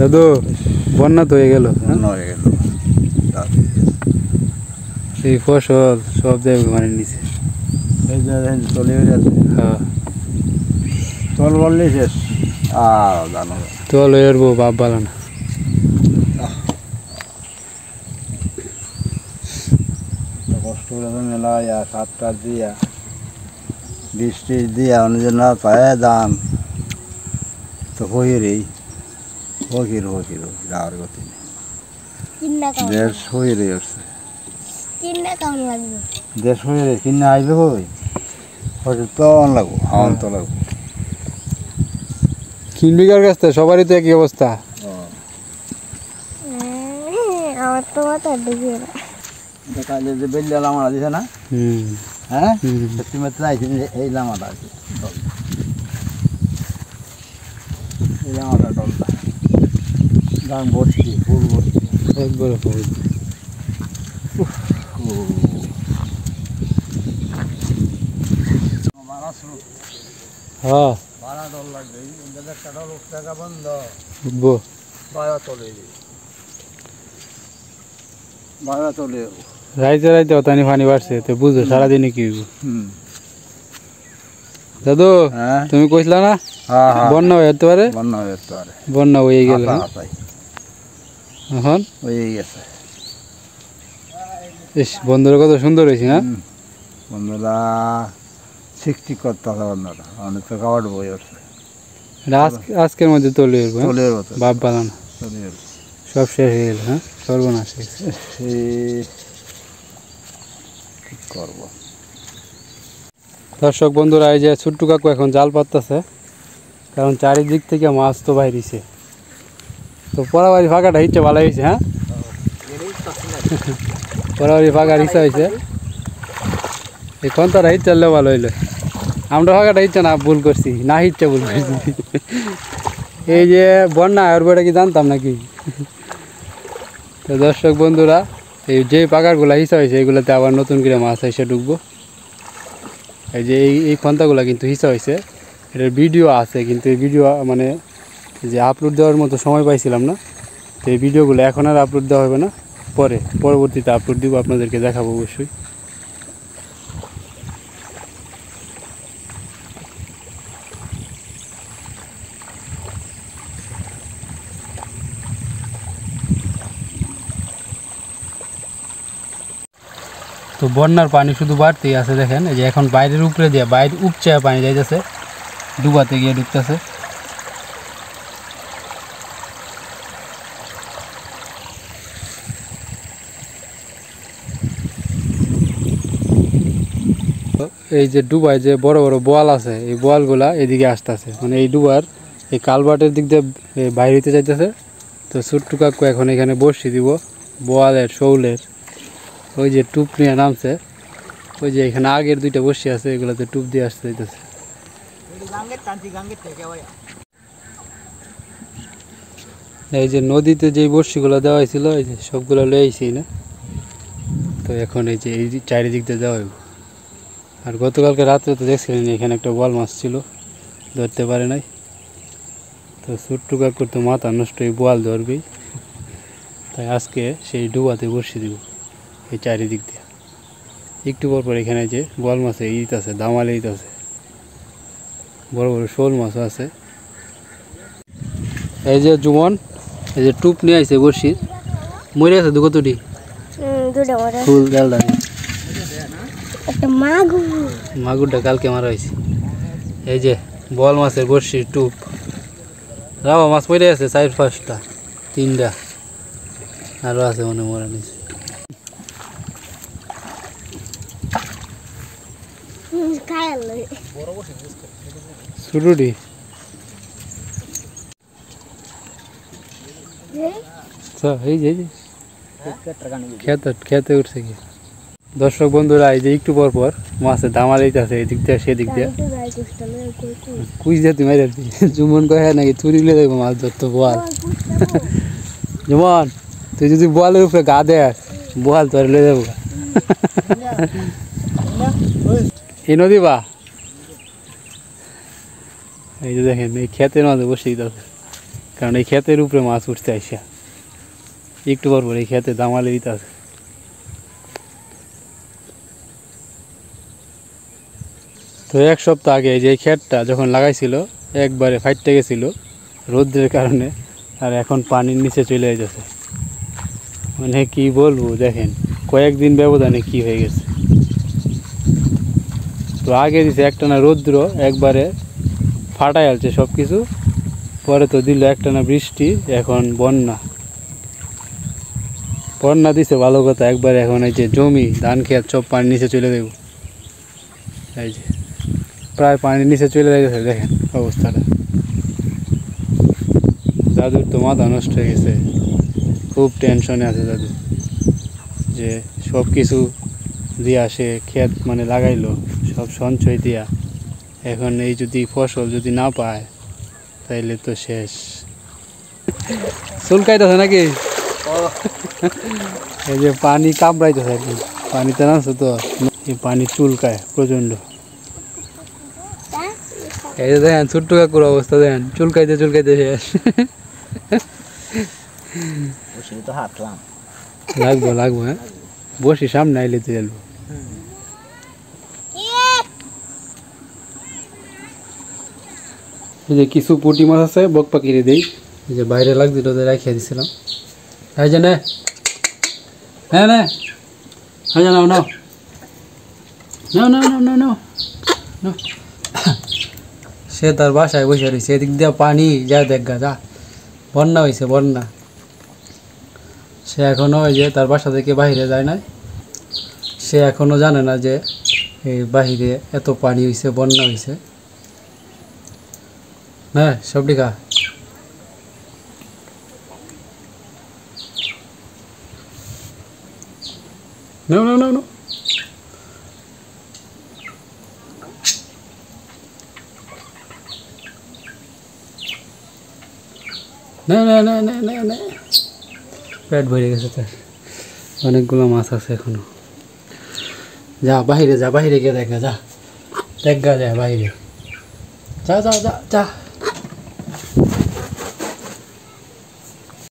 দাদু বন্যা তো হয়ে গেল, হয়ে গেল এই ফসল সব জায়গায় মানে নিচে। এই যে চলে যাচ্ছে, হ্যাঁ তল বললেই শেষ। আর জানো তল হয়ে আসবো, বাপ ভালো না। কষ্ট করে মেলা সাত টার দিয়া বৃষ্টি দিয়া অনুযায়ী না পায় দাম তো হইরেই হকির হকির হকির আর গতি নেই। দেশ হইরে আসছে, দেশ হইরে কিনে আইবে হই হয়তো তো লাগবো, হাওয়ান তো লাগবো। কিনবিকার কাছ থেকে সবারই তো একই অবস্থা। আমার তো মাথা ঢুকিয়ে না। কাজে যে বেল্লা লামাটা দিছে না, হ্যাঁ সত্যি মাত্র আইছি এই লামাটা আছে, এই লামাটা ডলটা গান ভর্তি ফুল ভর্তি একবারে ফুল। হ্যাঁ ভাড়া ডল লাগবে, একটা ডল টাকা বন্ধ উঠবো। বায়া চলে বায়া চলে। রাইতে রাইতে অতানি পানি বাড়ছে, তো বুঝো সারাদিনে কি হইব। দাদু হ্যাঁ তুমি কইছিলা না হ্যাঁ বন্যা হয়ে যেতে পারে, বন্যা হয়ে যেতে পারে, বন্যা হয়ে গেল এখন। হয়ে গেছে। ইস বন্ধুরা কত সুন্দর হয়েছে না, বন্ধুরা ঠিক করতে হবে, বন্ধুরা অনেক তো খাবার বই আসছে। আজকের মধ্যে চলে আসবো, চলে যাবো তো, বাপ ভালো না, চলে যাবো। সব শেষ হয়ে গেল। হ্যাঁ সর্বনাশ হয়ে গেছে। কি করবো দর্শক বন্ধুরা, এই যে ছোট্টু কাকু এখন জাল পাততেছে, কারণ চারিদিক থেকে মাছ তো বাইরেছে। তো পরাবাড়ি ফাঁকাটা হিচ্ছে ভালো হয়েছে। হ্যাঁ পরাবাড়ি ফাঁকার ইচ্ছা হয়েছে, এই কন্তারা হিচ্ছালেও ভালো হইলো। আমরা ফাঁকাটা ইচ্ছা না ভুল করছি, না ইচ্ছা ভুল করছি। এই যে বন্যা আর বইটা কি জানতাম নাকি। তো দর্শক বন্ধুরা, এই যে পাকারগুলা হিসা হয়েছে এগুলোতে আবার নতুন করে মাছ এসে ঢুকবো। এই যে এই খন্তাগুলা কিন্তু হিসা হয়েছে, এটার ভিডিও আছে, কিন্তু এই ভিডিও মানে যে আপলোড দেওয়ার মতো সময় পাইছিলাম না। তো এই ভিডিওগুলো এখন আর আপলোড দেওয়া হবে না, পরবর্তীতে আপলোড দিব, আপনাদেরকে দেখাবো অবশ্যই। তো বন্যার পানি শুধু বাড়তেই আছে, দেখেন এই যে এখন বাইরের উপরে দিয়ে বাইরে উপচায় পানি যাইতেছে, ডুবাতে গিয়ে ঢুকতেছে। এই যে ডুবায় যে বড় বড় বোয়াল আছে, এই বোয়ালগুলা এদিকে আসতেছে, মানে এই ডুবার এই কালভার্টের দিক দিয়ে বাইরে হইতে যাইতেছে। তো ছোট্টু কাকু এখন এখানে বসিয়ে দিব বোয়ালের শৌলের, ওই যে টুপ নিয়ে নামছে, ওই যে এখানে আগের দুইটা বসে আছে, এগুলোতে টুপ দিয়ে আসতে যাইতেছে। এই যে নদীতে যে বর্ষিগুলো দেওয়া হয়েছিল, এই যে সবগুলো লয়ে আইছি না। তো এখন এই যে এই চারিদিক দিয়ে দেওয়া হইব। আর গতকালকে রাত্রে তো দেখছিলেন এখানে একটা বোয়াল মাছ ছিল, ধরতে পারে নাই। তো ছোট্টু কাকুর তো মাথা নষ্ট, এই বোয়াল ধরবেই, তাই আজকে সেই ডুবাতে বসিয়ে দিব এই চারিদিক দিয়ে। একটু পর পর এখানে যে বোয়াল মাছে ঈদ আছে, দামালে ঈদ আছে, বড় বড় শোল মাছও আছে। এই যে জুমন এই যে টুপ নিয়ে আইছে বসির, মরে আছে দুটি ফুল ডালডা, মাগুরটা কালকে মারা হয়েছে। এই যে বোয়াল মাছের বড়শির টুপ, রাবা মাছ পড়ে আছে 4-5টা, 3টা আরও আছে মনে মরা নিচে। ছুটুটি এই যে খেতে উঠছে কি। দর্শক বন্ধুরা, এই যে একটু পর পর মাছের দামালাইতে আছে এদিক দিয়ে সেদিক দিয়ে, কুইজ দিয়ে তুমি জুমন কয়ে নাকি চুরি লে দেখবো মাছ ধরতো বোয়াল। জুমন তুই যদি বোয়ালের উপরে গা দেয়, বোয়াল তোর লে দেবো। এই নদী বা এই যে দেখেন এই ক্ষেতের মাঝে বসেই আছে, কারণ এই ক্ষেতের উপরে মাছ উঠতে আইসা একটু পর পর এই ক্ষেতে দামালে দিতে আছে। তো এক সপ্তাহ আগে যে ক্ষেতটা যখন লাগাইছিল একবারে ফাইটতে গেছিল রোদ্রের কারণে, আর এখন পানির নিচে চলে যাচ্ছে। মানে কি বলবো, দেখেন কয়েকদিন ব্যবধানে কি হয়ে গেছে। তো আগে দিছে একটানা রৌদ্র, একবারে ফাটাই আলছে সব কিছু, পরে তো দিল একটানা বৃষ্টি, এখন বন্যা। বন্যা দিছে ভালো কথা, একবারে এখন এই যে জমি ধান খেত সব পানির নিচে চলে দেব, এই যে প্রায় পানির নিচে চলে গেছে। দেখেন অবস্থাটা, দাদুর তো মাথা নষ্ট হয়ে গেছে, খুব টেনশনে আছে দাদু, যে সব কিছু দিয়া সে ক্ষেত মানে লাগাইলো সব সঞ্চয় দিয়া, এখন এই যদি ফসল যদি না পায় তাইলে তো শেষ। চুলকাইতেছে নাকি? এই যে পানি কামড়াইতেছে আর কি, পানিতে নামছে তো এই পানি চুলকায় প্রচণ্ড। এই যে দেখেন ছোট্ট কাকুর অবস্থা, দেখেন চুলকাইতে চুলকাইতে শেষ। লাগবো লাগবো, হ্যাঁ বসি সামনে আইলে তো এলবো। এই যে কিছু পুঁটি মাছ আছে বক পাকিয়ে দিই, এই যে বাইরে লাগছিল ওদের রাখিয়ে দিছিলাম। এই যে নে, হ্যাঁ নে, হ্যাঁ নাও নাও নাও নাও নাও নাও নাও নাও। সে তার বাসায় বসে রয়েছে, এদিক দিয়ে পানি যা দেখ গা, যা বন্যা হয়েছে বন্যা। সে এখনও ওই যে তার বাসা থেকে বাইরে যায় না, সে এখনও জানে না যে এই বাহিরে এত পানি হয়েছে, বন্যা হয়েছে। হ্যাঁ সবটি খা। নাও নাও নাও নাও। না না না না না না, পেট ভরে গেছে তার, অনেকগুলো মাছ আছে এখনো। যা বাহিরে যা, বাহিরে গিয়ে দেখা, যা দেখা যায় বাহিরে, যা যা যা যা,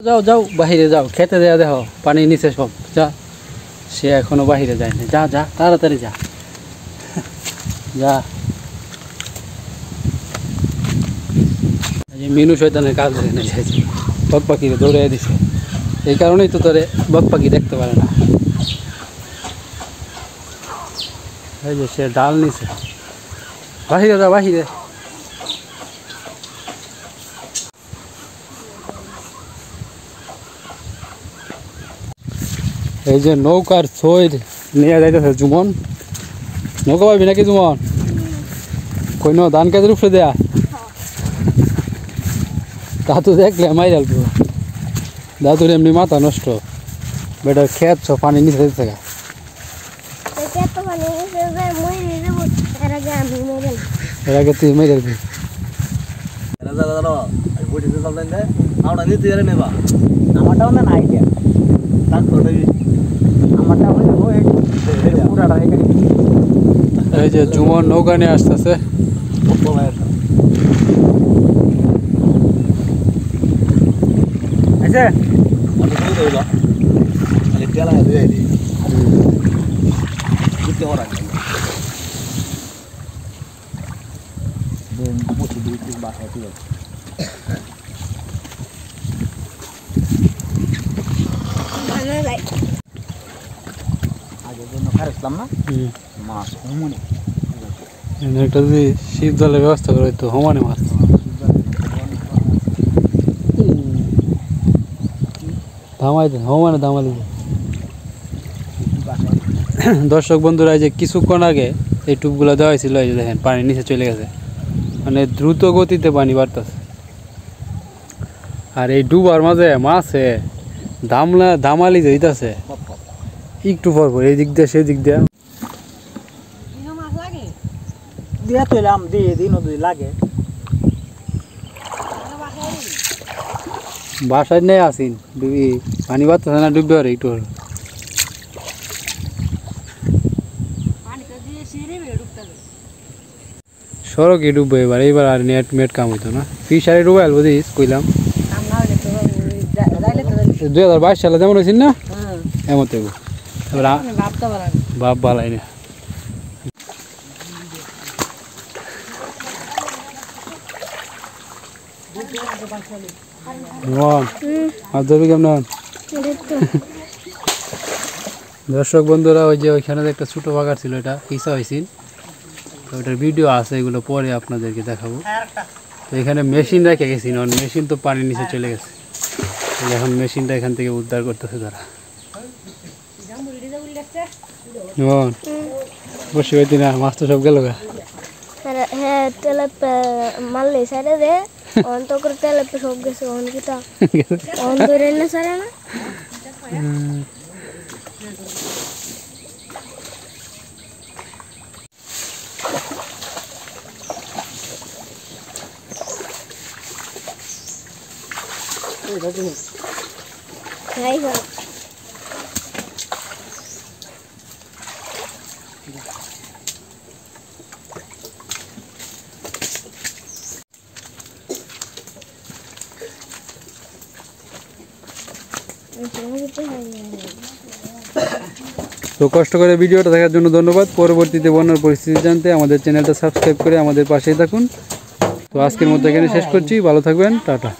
যাও যাও বাহিরে যাও, খেতে দেয়া দেখো পানির নিচে সব, যা। সে এখনো বাহিরে যায়নি, যা যা তাড়াতাড়ি যা যা। মিনু শয়তানের কাজ ধরে না, বক পাখিরে দৌড়ে দিছে, এই কারণেই তো তোরে বক পাখি দেখতে পারে না। এই যে সে ডাল নিছে, বাহিরে যা বাহিরে। এই যে নৌকার ছইর নিয়ে যাইতেছে জুমন, নৌকা পাবি নাকি জুমন? কইন ধান কাজের উপরে দেয়া, দাদু দেখলে মাইরাল পুরো, দাদুর এমনি মাথা নষ্ট, বেটার খেত সব পানি নিচে দিতে থাকা। এর আগে তুই মেরে দিবি। আমারটাও না আইডিয়া, এই যে জুমন নৌকা নিয়ে আসতেছে, একটা যদি শীত জলের ব্যবস্থা করে তো হমানে মাছ। ধামাই দেন হমানে ধামালি। দর্শক বন্ধুরা, এই যে কিছুক্ষণ আগে এই টুপগুলো দেওয়া হয়েছিল, এই যে দেখেন পানির নিচে চলে গেছে, মানে দ্রুত গতিতে পানি বাড়তেছে। আর এই ডুবার মাঝে মাছে দামালি যাইতেছে একটু পর পর, এই দিক দিয়ে সেই দিক দিয়ে। বাসায় নেই আসিন ডুবি, পানি বাড়তেছে না, ডুববে আর একটু সড়কে ডুববে এবার, এইবার আর নেট মেট কাম হইতো না, ফিশারে ডুবাইল বুঝিস কইলাম। 2022 সালে যেমন হয়েছিল না এমন তো এবার বাপ বালাই না মাছ ধরবি কেমন দর্শক বন্ধুরা ওই যে ওইখানে একটা ছোটো বাগার ছিল এটা কিসা হয়েছিল তো ওটার ভিডিও আছে এগুলো পরে আপনাদেরকে দেখাবো তো এখানে মেশিন রেখে গেছি মেশিন তো পানির নিচে চলে গেছে এখন মেশিনটা এখান থেকে উদ্ধার করতেছে তারা বসে হইতি না মাছ তো সব গেল গা হ্যাঁ তেলে মারলে সাইডে দে অন্ত করে তেলে সব গেছে অনকিটা অন্ত রেনে সারে না Hai ho. তো কষ্ট করে ভিডিওটা দেখার জন্য ধন্যবাদ পরবর্তীতে বন্যার পরিস্থিতি জানতে আমাদের চ্যানেলটা সাবস্ক্রাইব করে আমাদের পাশেই থাকুন তো আজকের মতো এখানে শেষ করছি ভালো থাকবেন টাটা